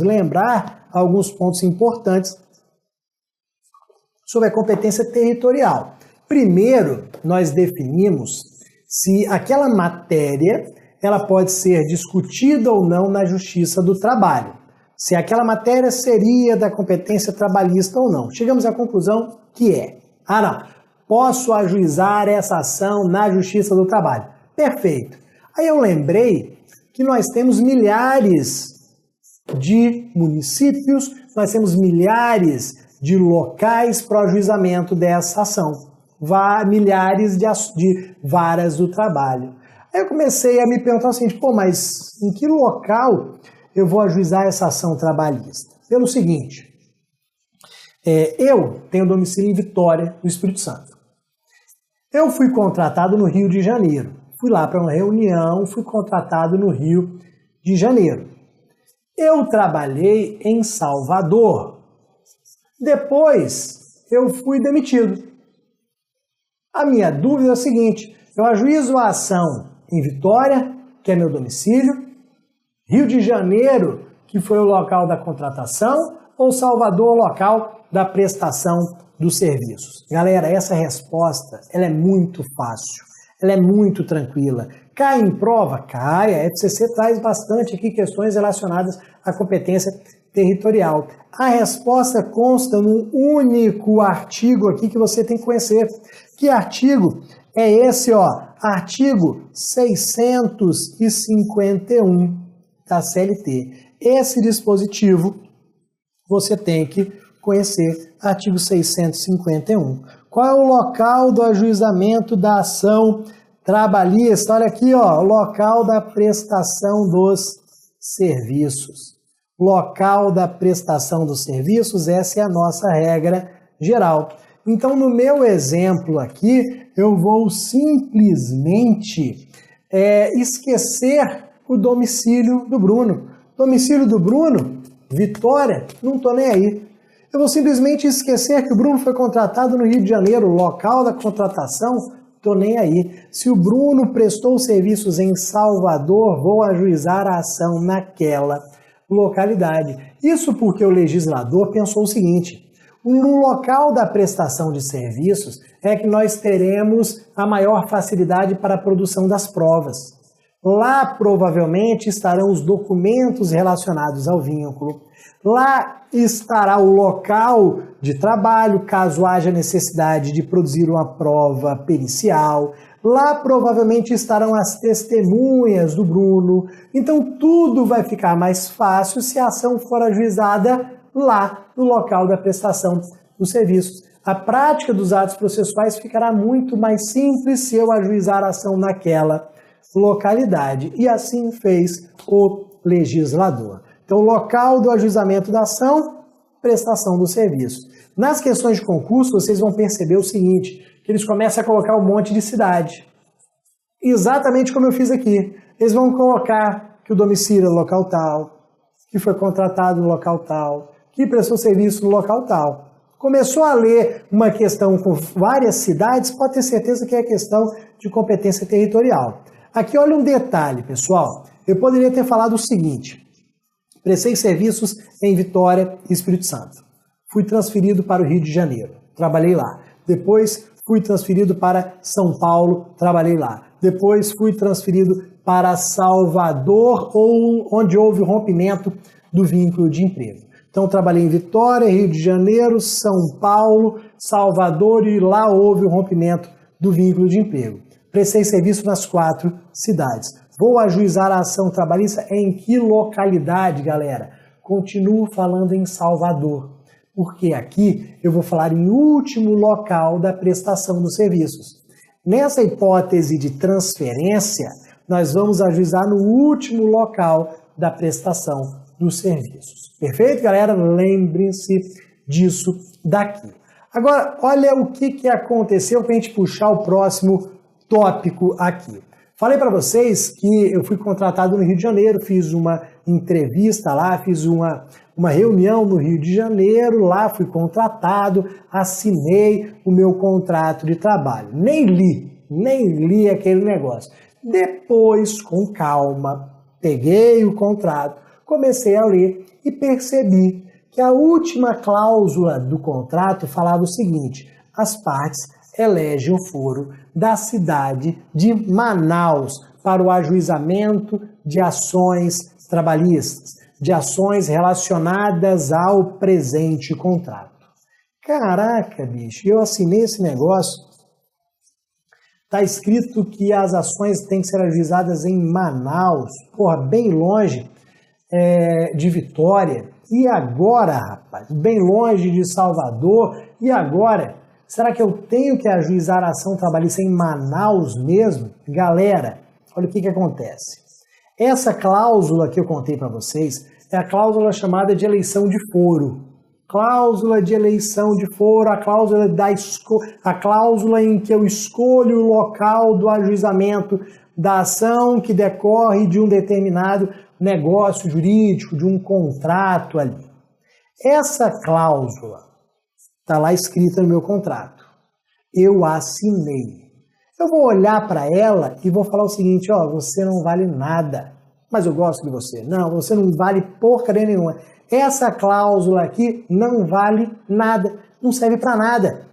lembrar alguns pontos importantes sobre a competência territorial. Primeiro, nós definimos se aquela matéria ela pode ser discutida ou não na Justiça do Trabalho. Se aquela matéria seria da competência trabalhista ou não. Chegamos à conclusão que é. Não, posso ajuizar essa ação na Justiça do Trabalho. Perfeito. Aí eu lembrei que nós temos milhares de municípios, nós temos milhares de locais para o ajuizamento dessa ação. Milhares de varas do trabalho. Aí eu comecei a me perguntar o seguinte, mas em que local eu vou ajuizar essa ação trabalhista? Pelo seguinte, eu tenho domicílio em Vitória, no Espírito Santo. Eu fui contratado no Rio de Janeiro. Fui lá para uma reunião, fui contratado no Rio de Janeiro. Eu trabalhei em Salvador. Depois, eu fui demitido. A minha dúvida é a seguinte, eu ajuizo a ação em Vitória, que é meu domicílio, Rio de Janeiro, que foi o local da contratação, ou Salvador, o local da prestação dos serviços? Galera, essa resposta ela é muito fácil, ela é muito tranquila. Cai em prova? Cai. A FCC traz bastante aqui questões relacionadas à competência territorial. A resposta consta num único artigo aqui que você tem que conhecer. Que artigo é esse, Artigo 651 da CLT. Esse dispositivo você tem que conhecer, artigo 651. Qual é o local do ajuizamento da ação trabalhista? Olha aqui, o local da prestação dos serviços. Local da prestação dos serviços, essa é a nossa regra geral. Então, no meu exemplo aqui, eu vou simplesmente esquecer o domicílio do Bruno. Domicílio do Bruno, Vitória, não estou nem aí. Eu vou simplesmente esquecer que o Bruno foi contratado no Rio de Janeiro, local da contratação, estou nem aí. Se o Bruno prestou serviços em Salvador, vou ajuizar a ação naquela localidade. Isso porque o legislador pensou o seguinte, no local da prestação de serviços é que nós teremos a maior facilidade para a produção das provas. Lá provavelmente estarão os documentos relacionados ao vínculo. Lá estará o local de trabalho, caso haja necessidade de produzir uma prova pericial. Lá provavelmente estarão as testemunhas do Bruno. Então tudo vai ficar mais fácil se a ação for ajuizada lá no local da prestação dos serviços. A prática dos atos processuais ficará muito mais simples se eu ajuizar a ação naquela localidade. E assim fez o legislador. Então, local do ajuizamento da ação, prestação dos serviços. Nas questões de concurso, vocês vão perceber o seguinte, que eles começam a colocar um monte de cidade. Exatamente como eu fiz aqui. Eles vão colocar que o domicílio é no local tal, que foi contratado no local tal, que prestou serviço no local tal. Começou a ler uma questão com várias cidades, pode ter certeza que é questão de competência territorial. Aqui olha um detalhe, pessoal. Eu poderia ter falado o seguinte, prestei serviços em Vitória e Espírito Santo. Fui transferido para o Rio de Janeiro, trabalhei lá. Depois fui transferido para São Paulo, trabalhei lá. Depois fui transferido para Salvador, onde houve o rompimento do vínculo de emprego. Então, trabalhei em Vitória, Rio de Janeiro, São Paulo, Salvador e lá houve o rompimento do vínculo de emprego. Prestei serviço nas 4 cidades. Vou ajuizar a ação trabalhista em que localidade, galera? Continuo falando em Salvador, porque aqui eu vou falar em último local da prestação dos serviços. Nessa hipótese de transferência, nós vamos ajuizar no último local da prestação dos serviços. Perfeito, galera? Lembrem-se disso daqui. Agora, olha o que aconteceu para a gente puxar o próximo tópico aqui. Falei para vocês que eu fui contratado no Rio de Janeiro, fiz uma entrevista lá, fiz uma reunião no Rio de Janeiro, lá fui contratado, assinei o meu contrato de trabalho. Nem li aquele negócio. Depois, com calma, peguei o contrato, comecei a ler e percebi que a última cláusula do contrato falava o seguinte: as partes elegem o foro da cidade de Manaus para o ajuizamento de ações trabalhistas, de ações relacionadas ao presente contrato. Caraca, bicho, eu assinei esse negócio. Tá escrito que as ações têm que ser ajuizadas em Manaus, porra, bem longe de Vitória. E agora, rapaz, bem longe de Salvador. E agora, será que eu tenho que ajuizar a ação trabalhista em Manaus mesmo? Galera, olha o que acontece. Essa cláusula que eu contei para vocês é a cláusula chamada de eleição de foro. Cláusula de eleição de foro, a cláusula em que eu escolho o local do ajuizamento da ação que decorre de um determinado negócio jurídico, de um contrato ali. Essa cláusula está lá escrita no meu contrato. Eu assinei. Eu vou olhar para ela e vou falar o seguinte: ó, você não vale nada, mas eu gosto de você. Não, você não vale porcaria nenhuma. Essa cláusula aqui não vale nada, não serve para nada.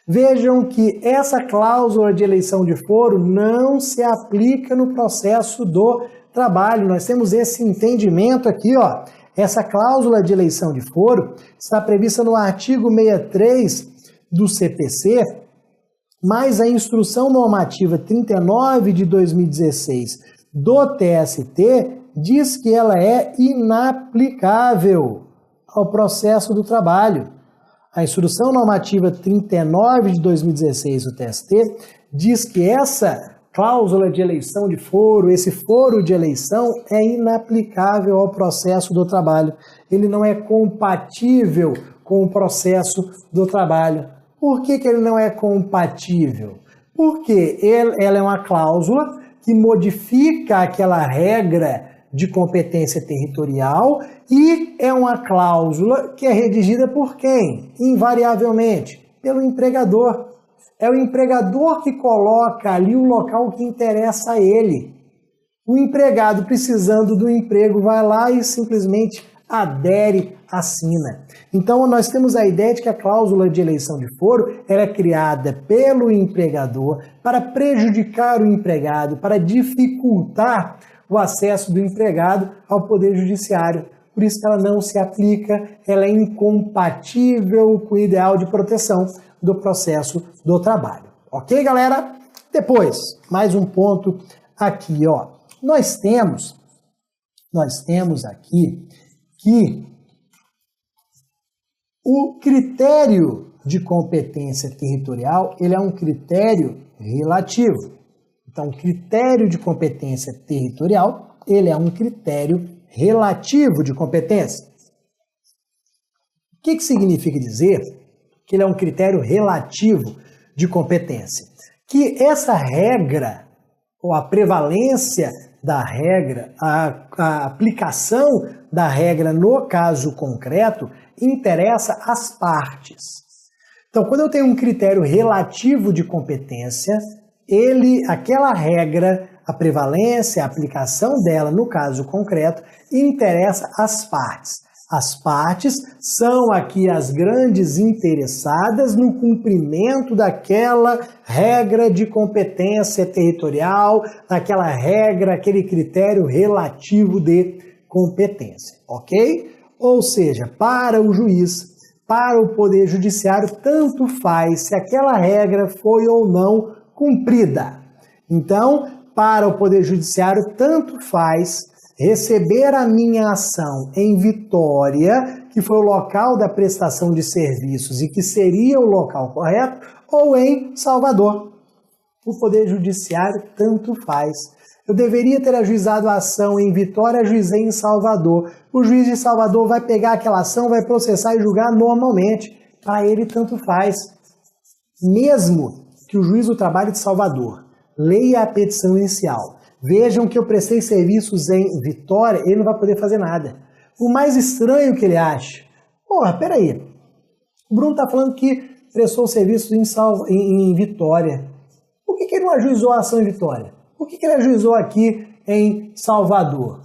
Vejam que essa cláusula de eleição de foro não se aplica no processo do trabalho. Nós temos esse entendimento aqui, ó. Essa cláusula de eleição de foro está prevista no artigo 63 do CPC, mas a Instrução Normativa 39 de 2016 do TST diz que ela é inaplicável ao processo do trabalho. A Instrução Normativa 39 de 2016 do TST diz que essa cláusula de eleição de foro, esse foro de eleição, é inaplicável ao processo do trabalho. Ele não é compatível com o processo do trabalho. Por que ele não é compatível? Porque ela é uma cláusula que modifica aquela regra de competência territorial e é uma cláusula que é redigida por quem? Invariavelmente, pelo empregador. É o empregador que coloca ali o local que interessa a ele. O empregado, precisando do emprego, vai lá e simplesmente adere, assina. Então, nós temos a ideia de que a cláusula de eleição de foro era criada pelo empregador para prejudicar o empregado, para dificultar o acesso do empregado ao Poder Judiciário. Por isso que ela não se aplica, ela é incompatível com o ideal de proteção do processo do trabalho. Ok, galera? Depois, mais um ponto aqui, ó. Nós temos aqui que o critério de competência territorial, ele é um critério relativo. Então, o critério de competência territorial, ele é um critério relativo de competência. O que significa dizer que ele é um critério relativo de competência? Que essa regra, ou a prevalência da regra, a aplicação da regra no caso concreto, interessa às partes. Então, quando eu tenho um critério relativo de competência, aquela regra, a prevalência, a aplicação dela no caso concreto, interessa às partes. As partes são aqui as grandes interessadas no cumprimento daquela regra de competência territorial, daquela regra, aquele critério relativo de competência, ok? Ou seja, para o juiz, para o Poder Judiciário, tanto faz se aquela regra foi ou não cumprida. Então, para o Poder Judiciário, tanto faz receber a minha ação em Vitória, que foi o local da prestação de serviços e que seria o local correto, ou em Salvador. O Poder Judiciário tanto faz. Eu deveria ter ajuizado a ação em Vitória, ajuizei em Salvador. O juiz de Salvador vai pegar aquela ação, vai processar e julgar normalmente. Para ele tanto faz. Mesmo que o juiz do trabalho de Salvador leia a petição inicial, vejam que eu prestei serviços em Vitória, ele não vai poder fazer nada. O mais estranho que ele acha, porra, peraí, o Bruno está falando que prestou serviços em Vitória. Por que ele não ajuizou a ação em Vitória? Por que ele ajuizou aqui em Salvador?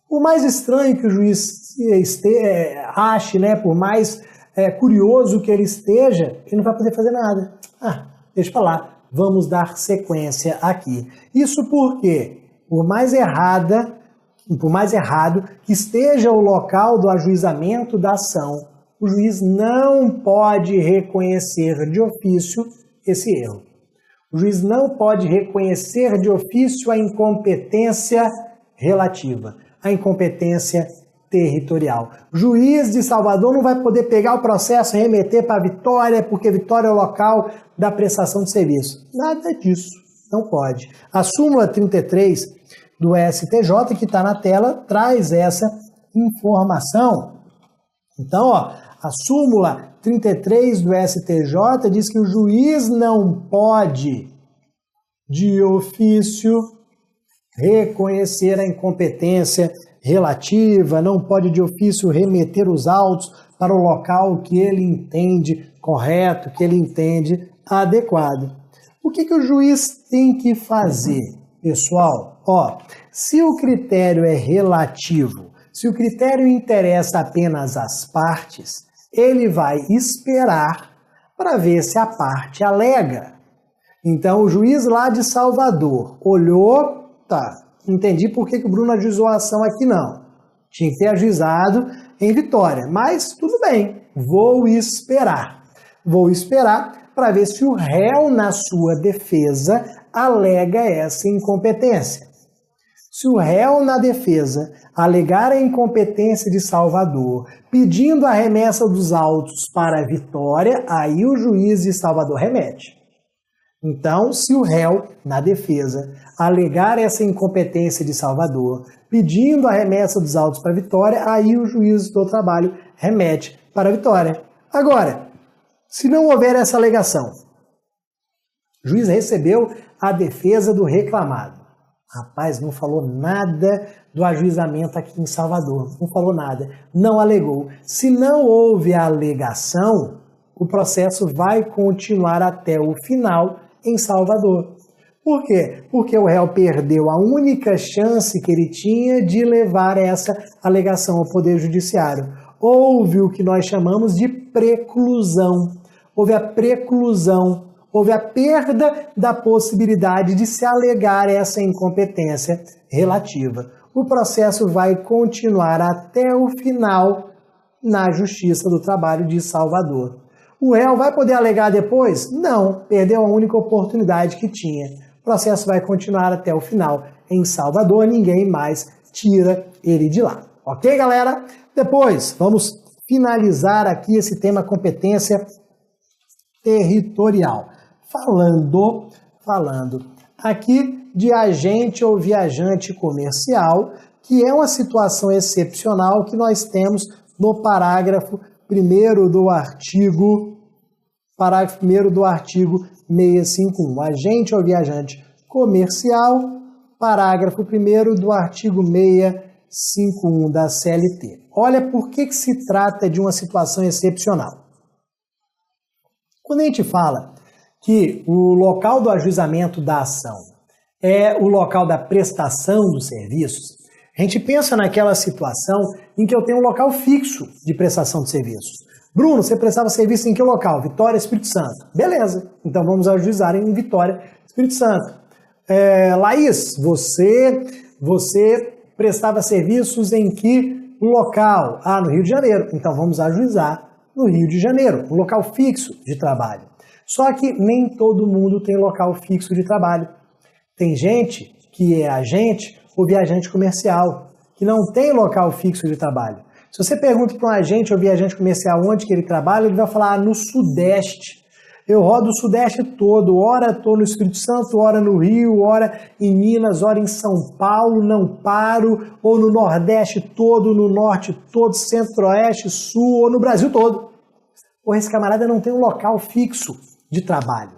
Por mais estranho que o juiz ache, né, por mais curioso que ele esteja, ele não vai poder fazer nada. Deixa pra lá, vamos dar sequência aqui. Isso porque, por mais errado que esteja o local do ajuizamento da ação, o juiz não pode reconhecer de ofício esse erro. O juiz não pode reconhecer de ofício a incompetência relativa, a incompetência territorial. O juiz de Salvador não vai poder pegar o processo e remeter para Vitória, porque Vitória é o local da prestação de serviço. Nada disso, não pode. A súmula 33 do STJ, que está na tela, traz essa informação. Então, a súmula 33 do STJ diz que o juiz não pode, de ofício, reconhecer a incompetência relativa, não pode de ofício remeter os autos para o local que ele entende correto, que ele entende adequado. O que o juiz tem que fazer, pessoal? Se o critério é relativo, se o critério interessa apenas às partes, ele vai esperar para ver se a parte alega. Então, o juiz lá de Salvador olhou, entendi por que o Bruno ajuizou a ação aqui não. Tinha que ter ajuizado em Vitória, mas tudo bem, vou esperar. Vou esperar para ver se o réu na sua defesa alega essa incompetência. Se o réu na defesa alegar a incompetência de Salvador, pedindo a remessa dos autos para Vitória, aí o juiz de Salvador remete. Então, se o réu na defesa alegar essa incompetência de Salvador, pedindo a remessa dos autos para Vitória, aí o juiz do trabalho remete para Vitória. Agora, se não houver essa alegação, o juiz recebeu a defesa do reclamado. Rapaz, não falou nada do ajuizamento aqui em Salvador, não falou nada, não alegou. Se não houve a alegação, o processo vai continuar até o final em Salvador. Por quê? Porque o réu perdeu a única chance que ele tinha de levar essa alegação ao Poder Judiciário. Houve o que nós chamamos de preclusão. Houve a preclusão. Houve a perda da possibilidade de se alegar essa incompetência relativa. O processo vai continuar até o final na Justiça do Trabalho de Salvador. O réu vai poder alegar depois? Não, perdeu a única oportunidade que tinha. O processo vai continuar até o final em Salvador, ninguém mais tira ele de lá. Ok, galera? Depois, vamos finalizar aqui esse tema competência territorial. Falando aqui de agente ou viajante comercial, que é uma situação excepcional que nós temos no parágrafo 1º do artigo 651. Agente ou viajante comercial, parágrafo 1º do artigo 651 da CLT. Olha por que se trata de uma situação excepcional. Quando a gente fala que o local do ajuizamento da ação é o local da prestação dos serviços, a gente pensa naquela situação em que eu tenho um local fixo de prestação de serviços. Bruno, você prestava serviço em que local? Vitória, Espírito Santo. Beleza, então vamos ajuizar em Vitória, Espírito Santo. Laís, você prestava serviços em que local? No Rio de Janeiro. Então vamos ajuizar no Rio de Janeiro, um local fixo de trabalho. Só que nem todo mundo tem local fixo de trabalho. Tem gente que é agente ou viajante comercial, que não tem local fixo de trabalho. Se você pergunta para um agente ou viajante comercial onde que ele trabalha, ele vai falar, no Sudeste. Eu rodo o Sudeste todo, ora estou no Espírito Santo, ora no Rio, ora em Minas, ora em São Paulo, não paro, ou no Nordeste todo, no Norte todo, Centro-Oeste, Sul, ou no Brasil todo. Porra, esse camarada não tem um local fixo de trabalho.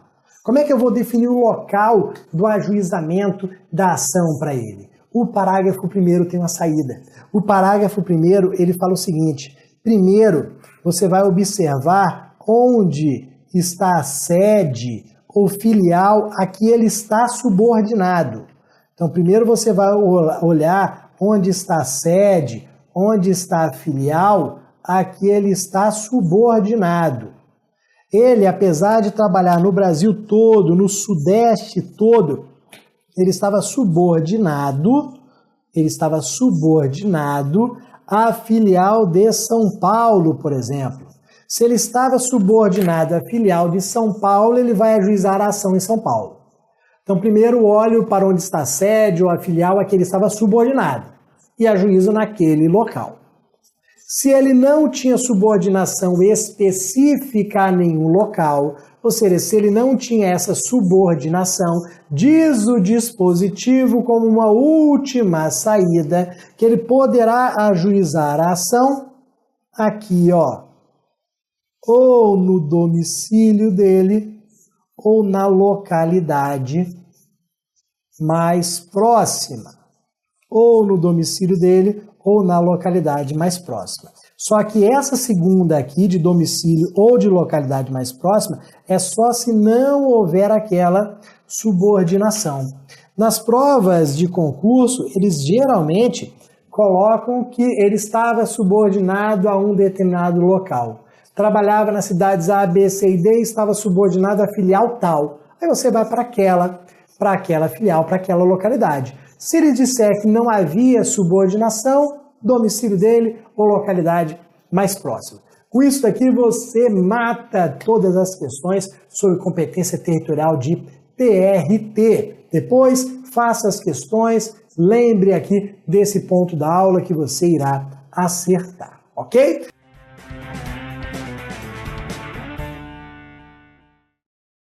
Como é que eu vou definir o local do ajuizamento da ação para ele? O parágrafo 1º tem uma saída. O parágrafo 1º, ele fala o seguinte: primeiro, você vai observar onde está a sede ou filial a que ele está subordinado. Então, primeiro você vai olhar onde está a sede, onde está a filial, aqui ele está subordinado. Ele, apesar de trabalhar no Brasil todo, no Sudeste todo, ele estava subordinado à filial de São Paulo, por exemplo. Se ele estava subordinado à filial de São Paulo, ele vai ajuizar a ação em São Paulo. Então, primeiro olho para onde está a sede ou a filial a que ele estava subordinado e ajuiza naquele local. Se ele não tinha subordinação específica a nenhum local, ou seja, se ele não tinha essa subordinação, diz o dispositivo como uma última saída que ele poderá ajuizar a ação aqui, ó, ou no domicílio dele ou na localidade mais próxima. Ou no domicílio dele ou na localidade mais próxima. Só que essa segunda aqui, de domicílio ou de localidade mais próxima, é só se não houver aquela subordinação. Nas provas de concurso, eles geralmente colocam que ele estava subordinado a um determinado local. Trabalhava nas cidades A, B, C e D e estava subordinado à filial tal. Aí você vai para aquela filial, para aquela localidade. Se ele disser que não havia subordinação, domicílio dele ou localidade mais próxima. Com isso daqui você mata todas as questões sobre competência territorial de TRT. Depois faça as questões, lembre aqui desse ponto da aula que você irá acertar, ok?